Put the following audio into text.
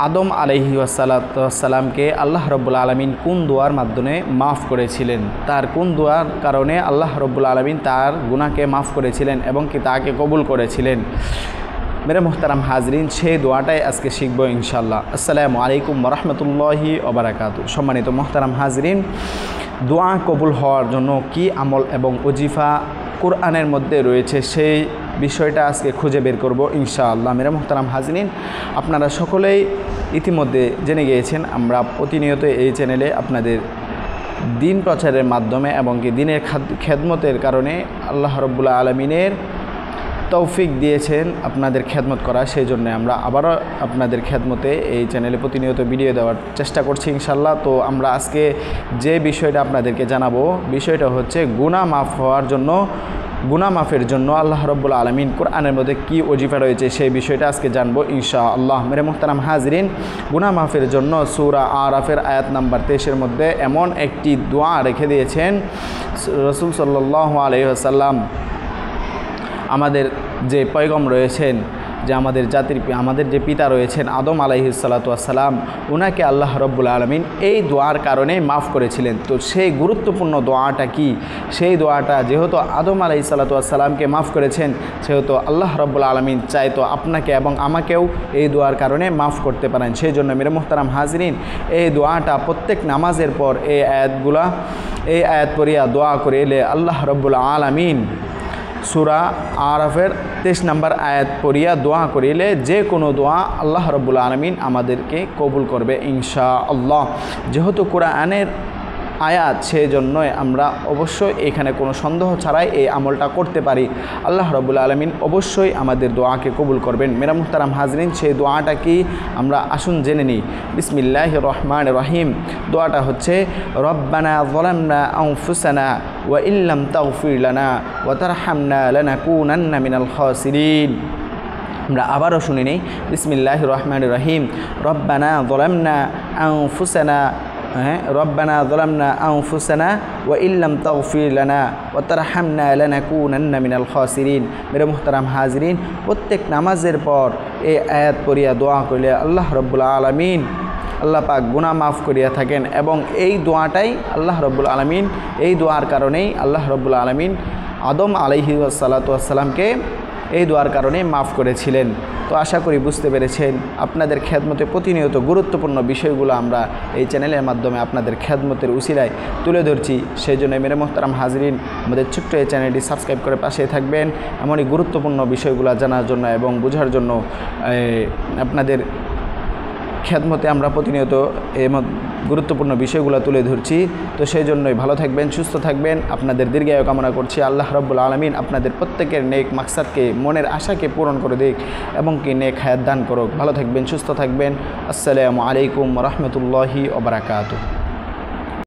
আদম আলাইহিসসালামকে আল্লাহ রব্বুল আলমিন কোন দোয়ার মাধ্যমে মাফ করেছিলেন, তার কোন দোয়ার কারণে আল্লাহ রব্বুল আলমিন তার গুনাহকে মাফ করেছিলেন এবং কি তাকে কবুল করেছিলেন। মেরে মোহতারাম হাজরিন, সেই দোয়াটাই আজকে শিখব ইনশাআল্লাহ। আসসালামু আলাইকুম ওয়া রাহমাতুল্লাহি ওয়া বারাকাতুহু। সম্মানিত মোহতারাম হাজরিন, দোয়া কবুল হওয়ার জন্য কি আমল এবং ওজিফা কোরআনের মধ্যে রয়েছে সেই বিষয়টা আজকে খুঁজে বের করব ইনশাআল্লাহ। মেরে মোহতারাম হাজরিন, আপনারা সকলেই ইতিমধ্যে জেনে গিয়েছেন আমরা প্রতিনিয়ত এই চ্যানেলে আপনাদের দিন প্রচারের মাধ্যমে এবং কি দিনের খেদমতের কারণে আল্লাহ রাব্বুল আলামিনের তৌফিক দিয়েছেন আপনাদের খেদমত করা, সেই জন্য আমরা আবারও আপনাদের খেদমতে এই চ্যানেলে প্রতিনিয়ত ভিডিও দেওয়ার চেষ্টা করছি ইনশাআল্লাহ। তো আমরা আজকে যে বিষয়টা আপনাদেরকে জানাবো, বিষয়টা হচ্ছে গুনাহ মাফ হওয়ার জন্য, গুনাহ মাফের জন্য আল্লাহ রাব্বুল আলামিন কোরআনের মধ্যে কি ওজিফা রয়েছে সেই বিষয়টা আজকে জানবো ইনশাআল্লাহ। মেরে মুহতারাম হাজরিন, গুনাহ মাফের জন্য সূরা আরাফের আয়াত নাম্বার 23-এর মধ্যে এমন একটি দোয়া রেখে দিয়েছেন রাসূল সাল্লাল্লাহু আলাইহি ওয়াসাল্লাম, আমাদের যে পয়গম্বর রয়েছেন, যে আমাদের জাতির আমাদের যে পিতা রয়েছেন আদম আলাইহিসসালাম, ওনাকে আল্লাহ রাব্বুল আলামিন এই দোয়ার কারণে মাফ করেছিলেন। তো সেই গুরুত্বপূর্ণ দোয়াটা কি, সেই দোয়াটা যেহেতু আদম আলাইহিসসালামকে মাফ করেছেন, সেহেতু আল্লাহ রাব্বুল আলামিন চাইতো আপনাকে এবং আমাকেও এই দোয়ার কারণে মাফ করতে পারেন। সেই জন্য মেরে মুহতারাম হাজরিন, এই দোয়াটা প্রত্যেক নামাজের পর এই আয়াত পড়িয়া দোয়া করে এলে আল্লাহ রাব্বুল আলামিন সূরা আরাফের 23 নম্বর আয়াত পড়িয়া দোয়া করিলে যে কোনো দোয়া আল্লাহ রাব্বুল আলামিন আমাদেরকে কবুল করবে ইনশাআল্লাহ। যেহেতু কোরআনের আয়াত, সেই জন্যই আমরা অবশ্যই এখানে কোনো সন্দেহ ছাড়াই এই আমলটা করতে পারি। আল্লাহ রাব্বুল আলামিন অবশ্যই আমাদের দোয়াকে কবুল করবেন। মেরা মুহতারাম হাজরিন, সেই দোয়াটা কি আমরা আসুন জেনে নিই। বিসমিল্লাহির রহমানির রহিম। দোয়াটা হচ্ছে রব্বানা যালামনা আনফুসানা ওয়া ইল্লাম তাগফির লানা ওয়া তারহামনা লানাকুনান্না মিনাল খাসিরিন। আমরা আবারও শুনে নিই। বিসমিল্লাহির রহমানির রহিম। রব্বানা যালামনা আনফুসানা রব্বানা যালামনা আনফুসানা ওয়া ইল্লাম তাগফির লানা ওয়া তারহামনা লানাকুনান্না মিনাল খাসিরিন। মেরে মুহতারাম হাজরিন, প্রত্যেক নামাজের পর এই আয়াত পড়িয়া দোয়া করলে আল্লাহ রাব্বুল আলামিন আল্লাহ পাক গুনাহ মাফ করিয়া থাকেন এবং এই দোয়াটাই আল্লাহ রাব্বুল আলামিন, এই দোয়ার কারণেই আল্লাহ রাব্বুল আলামিন আদম আলাইহিসসালামকে এই দোয়ার কারণে মাফ করেছিলেন। তো আশা করি বুঝতে পেরেছেন। আপনাদের খেদমতে প্রতিনিয়ত গুরুত্বপূর্ণ বিষয়গুলো আমরা এই চ্যানেলের মাধ্যমে আপনাদের খেদমতের উসিলায় তুলে ধরছি। সেই জন্য মেরে মোহতারাম হাজরিন, আমাদের ছোট্ট এই চ্যানেলটি সাবস্ক্রাইব করে পাশে থাকবেন এমনই গুরুত্বপূর্ণ বিষয়গুলো জানার জন্য এবং বোঝার জন্য। আপনাদের খেদমতে আমরা প্রতিনিয়ত এই গুরুত্বপূর্ণ বিষয়গুলো তুলে ধরছি। তো সেই জন্যই ভালো থাকবেন, সুস্থ থাকবেন, আপনাদের দীর্ঘায়ু কামনা করছি। আল্লাহ রাব্বুল আলামিন আপনাদের প্রত্যেকের নেক মাকসাদকে, মনের আশাকে পূরণ করে দিক এবং কি নেক হায়াত দান করুক। ভালো থাকবেন, সুস্থ থাকবেন। আসসালামু আলাইকুম ওয়া রাহমাতুল্লাহি ওয়া বারাকাতুহু।